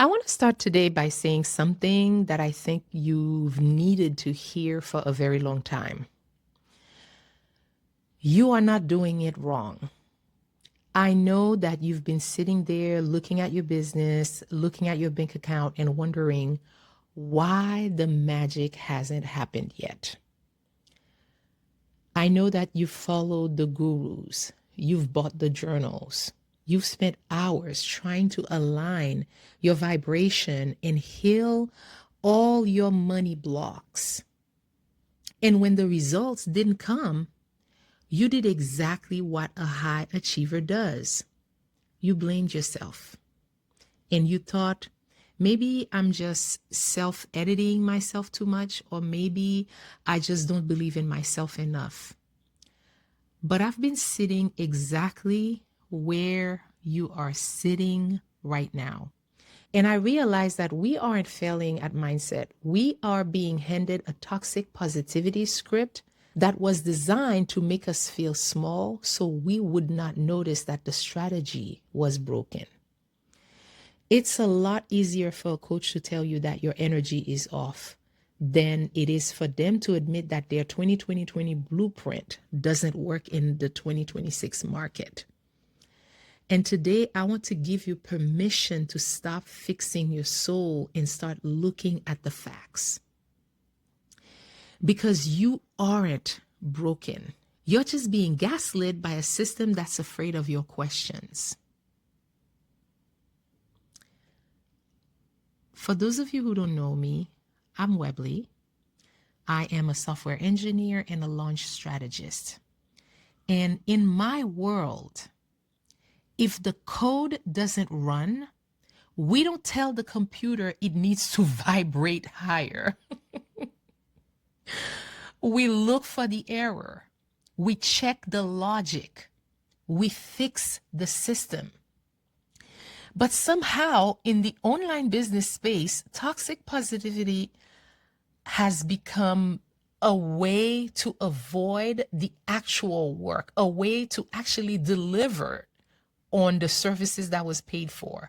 I want to start today by saying something that I think you've needed to hear for a very long time. You are not doing it wrong. I know that you've been sitting there looking at your business, looking at your bank account, and wondering why the magic hasn't happened yet. I know that you've followed the gurus, you've bought the journals, you've spent hours trying to align your vibration and heal all your money blocks. And when the results didn't come, you did exactly what a high achiever does. You blamed yourself. And you thought, maybe I'm just self editing myself too much, or maybe I just don't believe in myself enough. But I've been sitting exactly where you are sitting right now. And I realize that we aren't failing at mindset. We are being handed a toxic positivity script that was designed to make us feel small so we would not notice that the strategy was broken. It's a lot easier for a coach to tell you that your energy is off than it is for them to admit that their 2020 blueprint doesn't work in the 2026 market. And today, I want to give you permission to stop fixing your soul and start looking at the facts. Because you aren't broken. You're just being gaslit by a system that's afraid of your questions. For those of you who don't know me, I'm Webley. I am a software engineer and a launch strategist. And in my world, if the code doesn't run, we don't tell the computer it needs to vibrate higher. We look for the error. We check the logic. We fix the system. But somehow in the online business space, toxic positivity has become a way to avoid the actual work, a way to actually deliver on the services that was paid for.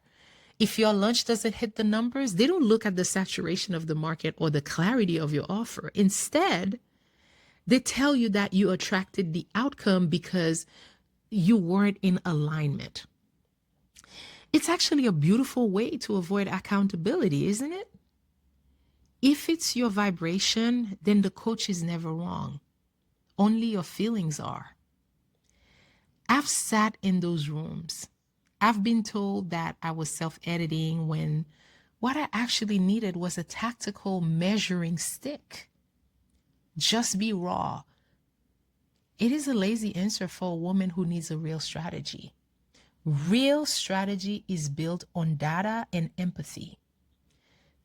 If your lunch doesn't hit the numbers, they don't look at the saturation of the market or the clarity of your offer. Instead, they tell you that you attracted the outcome because you weren't in alignment. It's actually a beautiful way to avoid accountability, isn't it? If it's your vibration, then the coach is never wrong. Only your feelings are. I've sat in those rooms. I've been told that I was self-editing when what I actually needed was a tactical measuring stick. Just be raw. It is a lazy answer for a woman who needs a real strategy. Real strategy is built on data and empathy.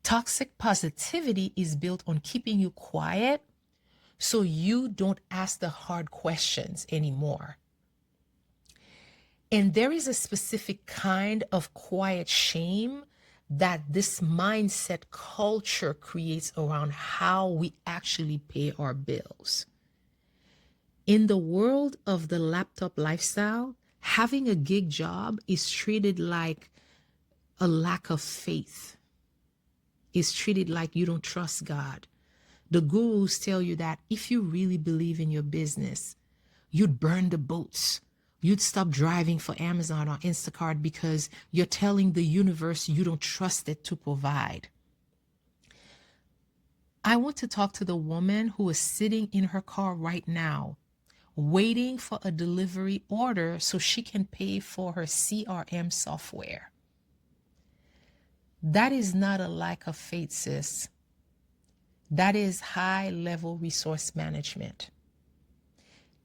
Toxic positivity is built on keeping you quiet so you don't ask the hard questions anymore. And there is a specific kind of quiet shame that this mindset culture creates around how we actually pay our bills. In the world of the laptop lifestyle, having a gig job is treated like a lack of faith. It's treated like you don't trust God. The gurus tell you that if you really believe in your business, you'd burn the boats. You'd stop driving for Amazon or Instacart because you're telling the universe you don't trust it to provide. I want to talk to the woman who is sitting in her car right now, waiting for a delivery order so she can pay for her CRM software. That is not a lack of faith, sis. That is high-level resource management.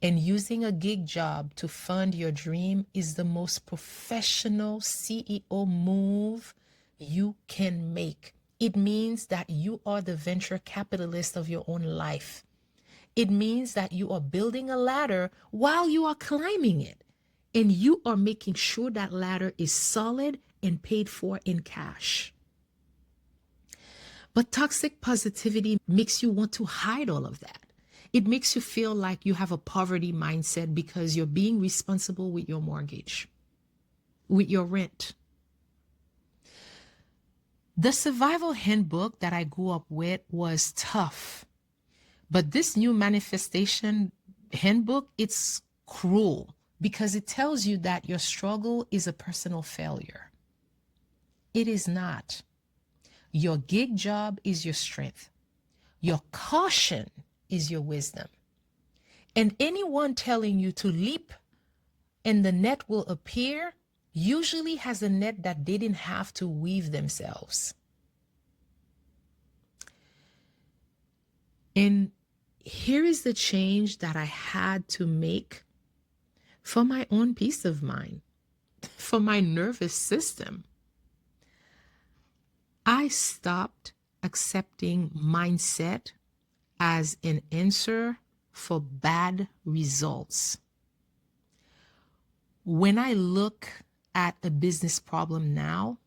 And using a gig job to fund your dream is the most professional CEO move you can make. It means that you are the venture capitalist of your own life. It means that you are building a ladder while you are climbing it. And you are making sure that ladder is solid and paid for in cash. But toxic positivity makes you want to hide all of that. It makes you feel like you have a poverty mindset because you're being responsible with your mortgage, with your rent. The survival handbook that I grew up with was tough, but this new manifestation handbook, it's cruel because it tells you that your struggle is a personal failure. It is not. Your gig job is your strength. Your caution is your wisdom. And anyone telling you to leap and the net will appear usually has a net that they didn't have to weave themselves. And here is the change that I had to make for my own peace of mind, for my nervous system. I stopped accepting mindset as an answer for bad results. When I look at a business problem now,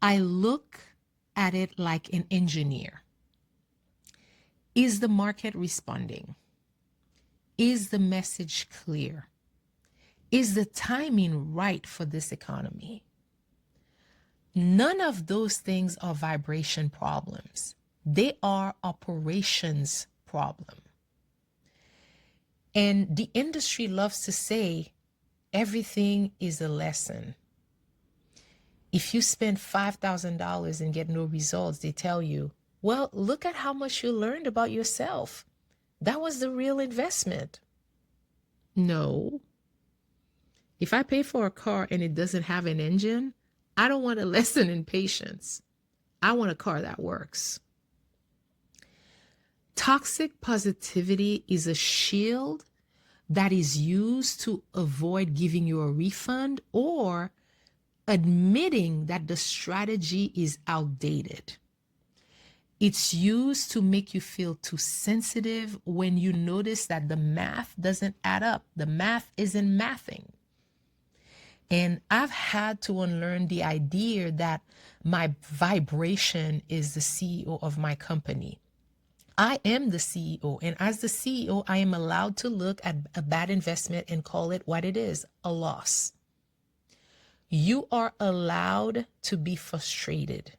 I look at it like an engineer. Is the market responding? Is the message clear? Is the timing right for this economy? None of those things are vibration problems. They are operations problem. And the industry loves to say everything is a lesson. If you spend $5,000 and get no results, they tell you, well, look at how much you learned about yourself. That was the real investment. No. If I pay for a car and it doesn't have an engine, I don't want a lesson in patience. I want a car that works. Toxic positivity is a shield that is used to avoid giving you a refund or admitting that the strategy is outdated. It's used to make you feel too sensitive when you notice that the math doesn't add up. The math isn't mathing. And I've had to unlearn the idea that my vibration is the CEO of my company. I am the CEO, and as the CEO, I am allowed to look at a bad investment and call it what it is, a loss. You are allowed to be frustrated.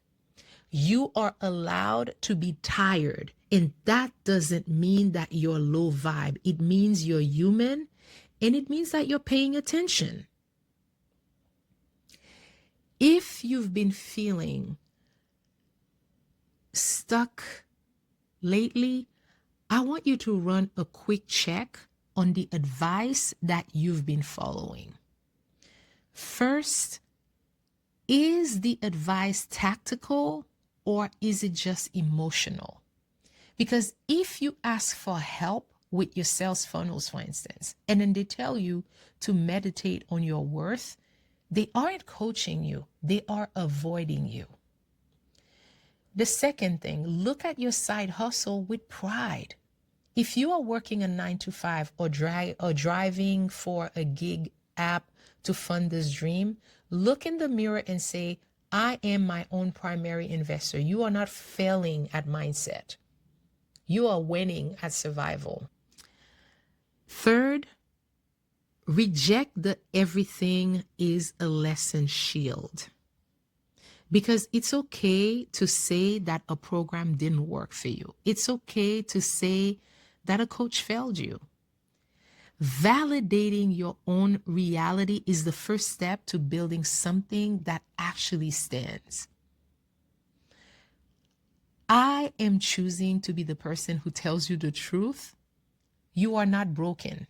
You are allowed to be tired. And that doesn't mean that you're low vibe. It means you're human, and it means that you're paying attention. If you've been feeling stuck lately, I want you to run a quick check on the advice that you've been following. First, is the advice tactical or is it just emotional? Because if you ask for help with your sales funnels, for instance, and then they tell you to meditate on your worth, they aren't coaching you, they are avoiding you. The second thing, look at your side hustle with pride. If you are working a 9 to 5 or driving for a gig app to fund this dream, look in the mirror and say, I am my own primary investor. You are not failing at mindset. You are winning at survival. Third, reject the everything is a lesson shield. Because it's okay to say that a program didn't work for you. It's okay to say that a coach failed you. Validating your own reality is the first step to building something that actually stands. I am choosing to be the person who tells you the truth. You are not broken.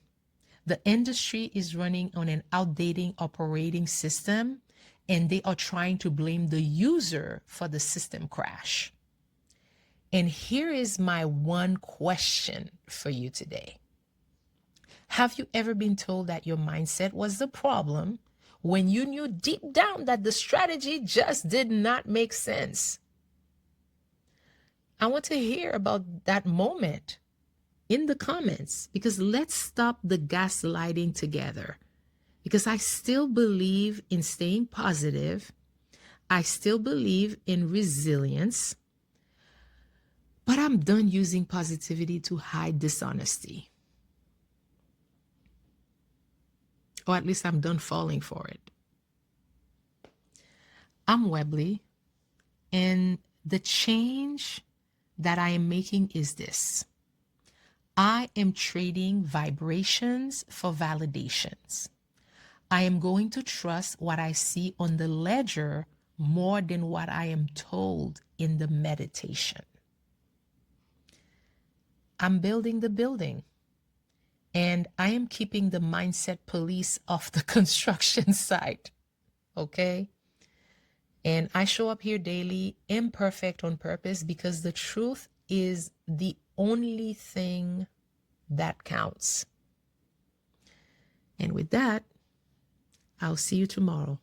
The industry is running on an outdated operating system, and they are trying to blame the user for the system crash. And here is my one question for you today. Have you ever been told that your mindset was the problem when you knew deep down that the strategy just did not make sense? I want to hear about that moment in the comments, because let's stop the gaslighting together. Because I still believe in staying positive. I still believe in resilience. But I'm done using positivity to hide dishonesty. Or at least I'm done falling for it. I'm Webley, And the change that I am making is this: I am trading vibrations for validations. I am going to trust what I see on the ledger more than what I am told in the meditation. I'm building the building, and I am keeping the mindset police off the construction site. Okay? And I show up here daily, imperfect on purpose, because the truth is the only thing that counts. And with that, I'll see you tomorrow.